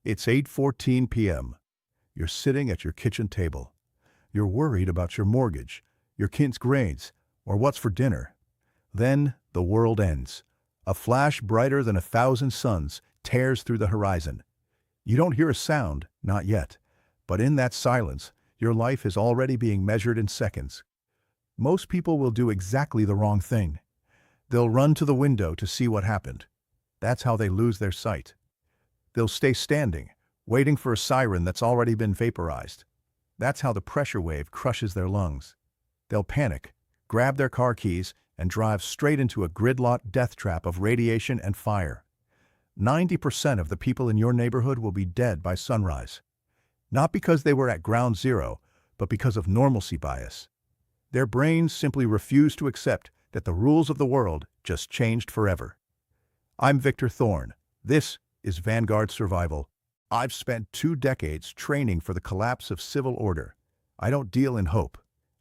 It's 8:14 p.m. You're sitting at your kitchen table. You're worried about your mortgage, your kids' grades, or what's for dinner. Then the world ends. A flash brighter than 1,000 suns tears through the horizon. You don't hear a sound, not yet, but in that silence, your life is already being measured in seconds. Most people will do exactly the wrong thing. They'll run to the window to see what happened. That's how they lose their sight. They'll stay standing, waiting for a siren that's already been vaporized. That's how the pressure wave crushes their lungs. They'll panic, grab their car keys, and drive straight into a gridlock death trap of radiation and fire. 90% of the people in your neighborhood will be dead by sunrise. Not because they were at ground zero, but because of normalcy bias. Their brains simply refuse to accept that the rules of the world just changed forever. I'm Victor Thorne. This is Vanguard Survival. I've spent 2 decades training for the collapse of civil order. I don't deal in hope.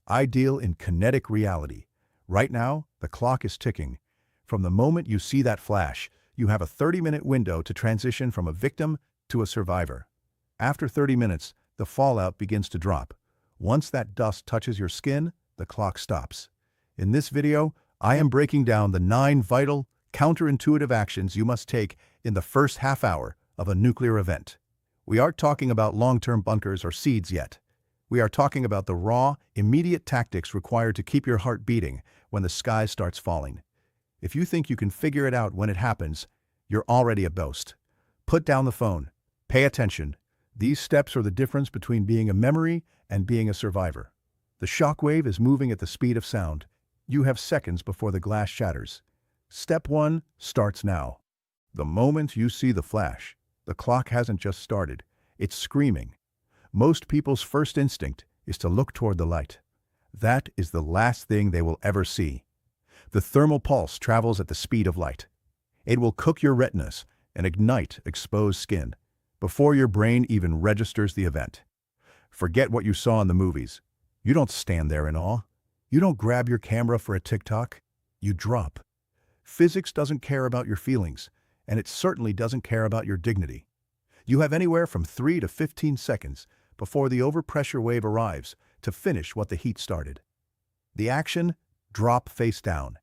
I deal in kinetic reality. Right now, the clock is ticking. From the moment you see that flash, you have a 30-minute window to transition from a victim to a survivor. After 30 minutes, the fallout begins to drop. Once that dust touches your skin, the clock stops. In this video, I am breaking down the 9 vital, counterintuitive actions you must take in the first half hour of a nuclear event. We aren't talking about long-term bunkers or seeds yet. We are talking about the raw, immediate tactics required to keep your heart beating when the sky starts falling. If you think you can figure it out when it happens, you're already a ghost. Put down the phone. Pay attention. These steps are the difference between being a memory and being a survivor. The shockwave is moving at the speed of sound. You have seconds before the glass shatters. Step 1 starts now. The moment you see the flash, the clock hasn't just started. It's screaming. Most people's first instinct is to look toward the light. That is the last thing they will ever see. The thermal pulse travels at the speed of light. It will cook your retinas and ignite exposed skin before your brain even registers the event. Forget what you saw in the movies. You don't stand there in awe. You don't grab your camera for a TikTok. You drop. Physics doesn't care about your feelings, and it certainly doesn't care about your dignity. You have anywhere from 3 to 15 seconds before the overpressure wave arrives to finish what the heat started. The action: drop face down.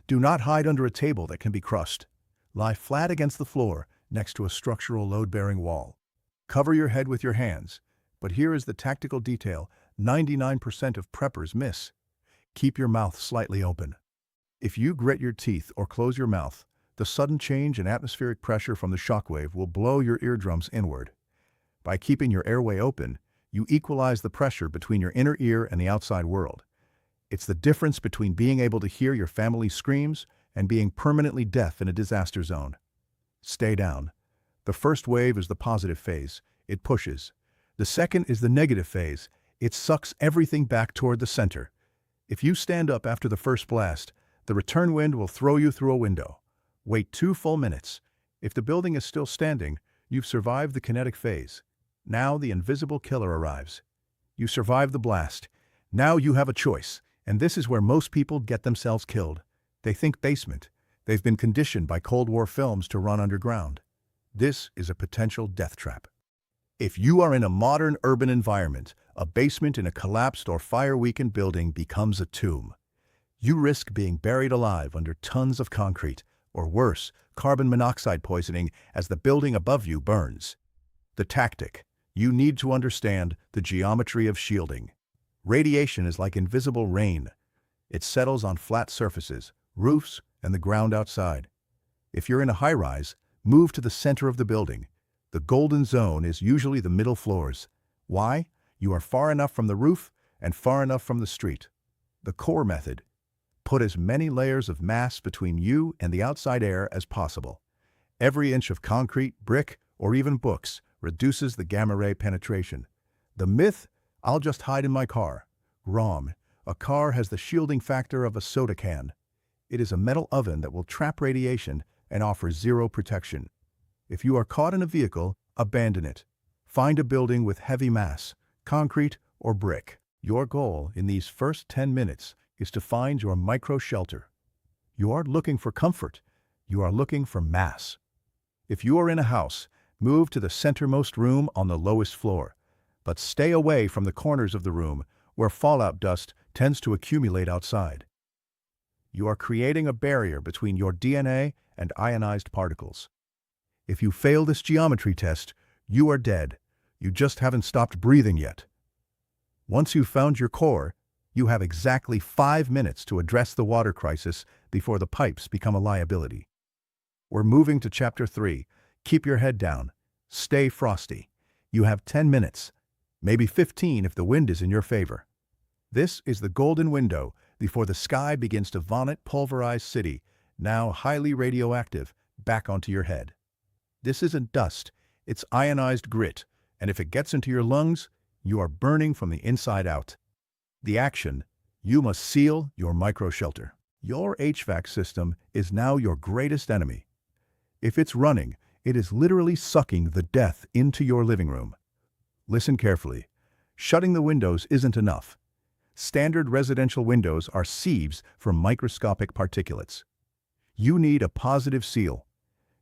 Do not hide under a table that can be crushed. Lie flat against the floor next to a structural load-bearing wall. Cover your head with your hands, but here is the tactical detail 99% of preppers miss. Keep your mouth slightly open. If you grit your teeth or close your mouth, the sudden change in atmospheric pressure from the shockwave will blow your eardrums inward. By keeping your airway open, you equalize the pressure between your inner ear and the outside world. It's the difference between being able to hear your family's screams and being permanently deaf in a disaster zone. Stay down. The first wave is the positive phase. It pushes. The second is the negative phase. It sucks everything back toward the center. If you stand up after the first blast, the return wind will throw you through a window. Wait 2 full minutes. If the building is still standing, you've survived the kinetic phase. Now the invisible killer arrives. You survived the blast. Now you have a choice, and this is where most people get themselves killed. They think basement. They've been conditioned by Cold War films to run underground. This is a potential death trap. If you are in a modern urban environment, a basement in a collapsed or fire-weakened building becomes a tomb. You risk being buried alive under tons of concrete, or worse, carbon monoxide poisoning as the building above you burns. The tactic: you need to understand the geometry of shielding. Radiation is like invisible rain. It settles on flat surfaces, roofs, and the ground outside. If you're in a high-rise, move to the center of the building. The golden zone is usually the middle floors. Why? You are far enough from the roof and far enough from the street. The core method: put as many layers of mass between you and the outside air as possible. Every inch of concrete, brick, or even books reduces the gamma-ray penetration. The myth: I'll just hide in my car. Wrong. A car has the shielding factor of a soda can. It is a metal oven that will trap radiation and offer zero protection. If you are caught in a vehicle, abandon it. Find a building with heavy mass, concrete or brick. Your goal in these first 10 minutes is to find your micro-shelter. You aren't looking for comfort. You are looking for mass. If you are in a house, Move to the centermost room on the lowest floor, but stay away from the corners of the room where fallout dust tends to accumulate outside. You are creating a barrier between your DNA and ionized particles. If you fail this geometry test, you are dead. You just haven't stopped breathing yet. Once you've found your core, you have exactly 5 minutes to address the water crisis before the pipes become a liability. We're moving to Chapter 3. Keep your head down. Stay frosty. You have 10 minutes, maybe 15 if the wind is in your favor. This is the golden window before the sky begins to vomit pulverized city, now highly radioactive, back onto your head. This isn't dust, it's ionized grit, and if it gets into your lungs, you are burning from the inside out. The action: you must seal your micro-shelter. Your HVAC system is now your greatest enemy. If it's running, it is literally sucking the death into your living room. Listen carefully. Shutting the windows isn't enough. Standard residential windows are sieves for microscopic particulates. You need a positive seal.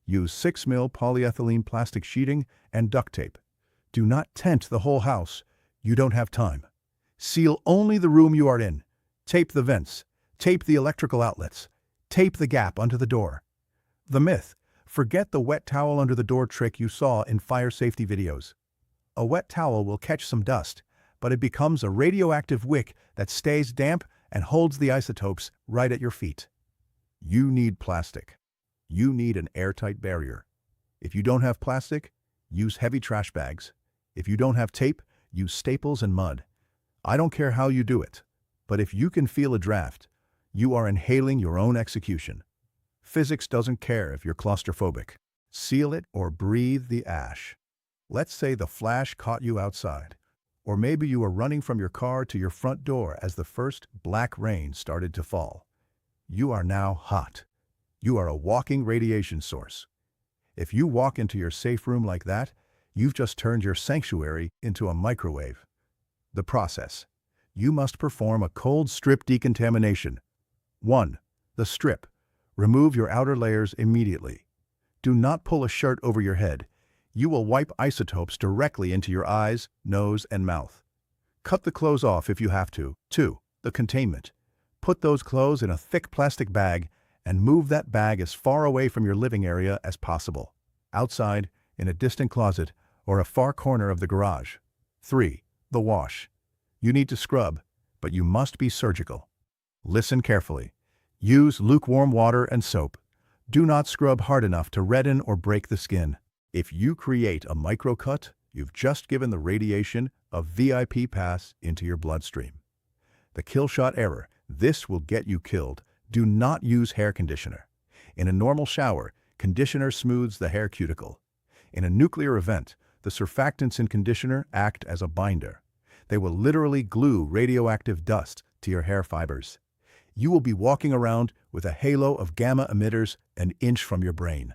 Use 6mm polyethylene plastic sheeting and duct tape. Do not tent the whole house. You don't have time. Seal only the room you are in. Tape the vents. Tape the electrical outlets. Tape the gap under the door. The myth: forget the wet towel under the door trick you saw in fire safety videos. A wet towel will catch some dust, but it becomes a radioactive wick that stays damp and holds the isotopes right at your feet. You need plastic. You need an airtight barrier. If you don't have plastic, use heavy trash bags. If you don't have tape, use staples and mud. I don't care how you do it, but if you can feel a draft, you are inhaling your own execution. Physics doesn't care if you're claustrophobic. Seal it or breathe the ash. Let's say the flash caught you outside. Or maybe you were running from your car to your front door as the first black rain started to fall. You are now hot. You are a walking radiation source. If you walk into your safe room like that, you've just turned your sanctuary into a microwave. The process: you must perform a cold strip decontamination. 1. The strip. Remove your outer layers immediately. Do not pull a shirt over your head. You will wipe isotopes directly into your eyes, nose, and mouth. Cut the clothes off if you have to. 2. The containment. Put those clothes in a thick plastic bag and move that bag as far away from your living area as possible. Outside, in a distant closet, or a far corner of the garage. 3. The wash. You need to scrub, but you must be surgical. Listen carefully. Use lukewarm water and soap. Do not scrub hard enough to redden or break the skin. If you create a microcut, you've just given the radiation a VIP pass into your bloodstream. The kill shot error: this will get you killed. Do not use hair conditioner. In a normal shower, conditioner smooths the hair cuticle. In a nuclear event, the surfactants in conditioner act as a binder. They will literally glue radioactive dust to your hair fibers. You will be walking around with a halo of gamma emitters an inch from your brain.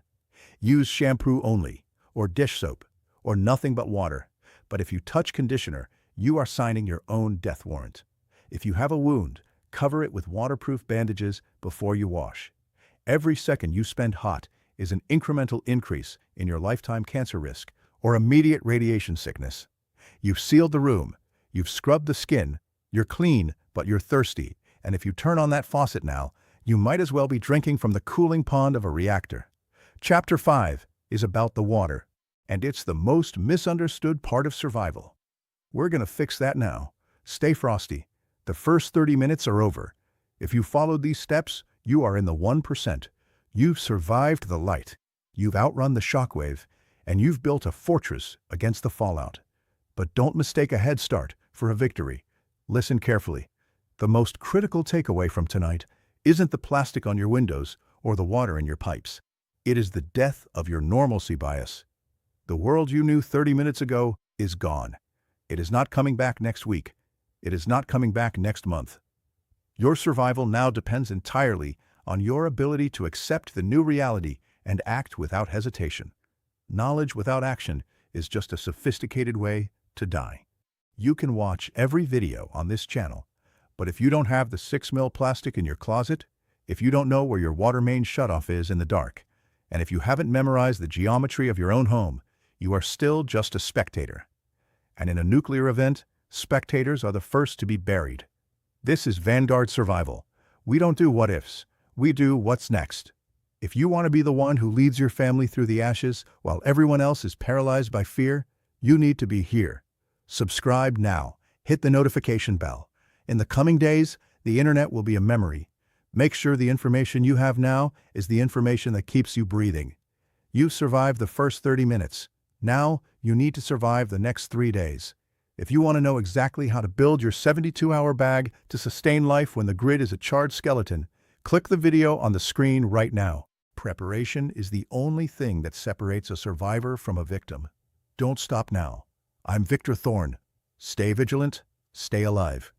Use shampoo only, or dish soap, or nothing but water. But if you touch conditioner, you are signing your own death warrant. If you have a wound, cover it with waterproof bandages before you wash. Every second you spend hot is an incremental increase in your lifetime cancer risk or immediate radiation sickness. You've sealed the room, you've scrubbed the skin, you're clean, but you're thirsty, and if you turn on that faucet now, you might as well be drinking from the cooling pond of a reactor. Chapter 5 is about the water, and it's the most misunderstood part of survival. We're going to fix that now. Stay frosty. The first 30 minutes are over. If you followed these steps, you are in the 1%. You've survived the light. You've outrun the shockwave, and you've built a fortress against the fallout. But don't mistake a head start for a victory. Listen carefully. The most critical takeaway from tonight isn't the plastic on your windows or the water in your pipes. It is the death of your normalcy bias. The world you knew 30 minutes ago is gone. It is not coming back next week. It is not coming back next month. Your survival now depends entirely on your ability to accept the new reality and act without hesitation. Knowledge without action is just a sophisticated way to die. You can watch every video on this channel, but if you don't have the 6mm plastic in your closet, if you don't know where your water main shutoff is in the dark, and if you haven't memorized the geometry of your own home, you are still just a spectator. And in a nuclear event, spectators are the first to be buried. This is Vanguard Survival. We don't do what-ifs. We do what's next. If you want to be the one who leads your family through the ashes while everyone else is paralyzed by fear, you need to be here. Subscribe now. Hit the notification bell. In the coming days, the internet will be a memory. Make sure the information you have now is the information that keeps you breathing. You've survived the first 30 minutes. Now, you need to survive the next 3 days. If you want to know exactly how to build your 72-hour bag to sustain life when the grid is a charred skeleton, click the video on the screen right now. Preparation is the only thing that separates a survivor from a victim. Don't stop now. I'm Victor Thorne. Stay vigilant, stay alive.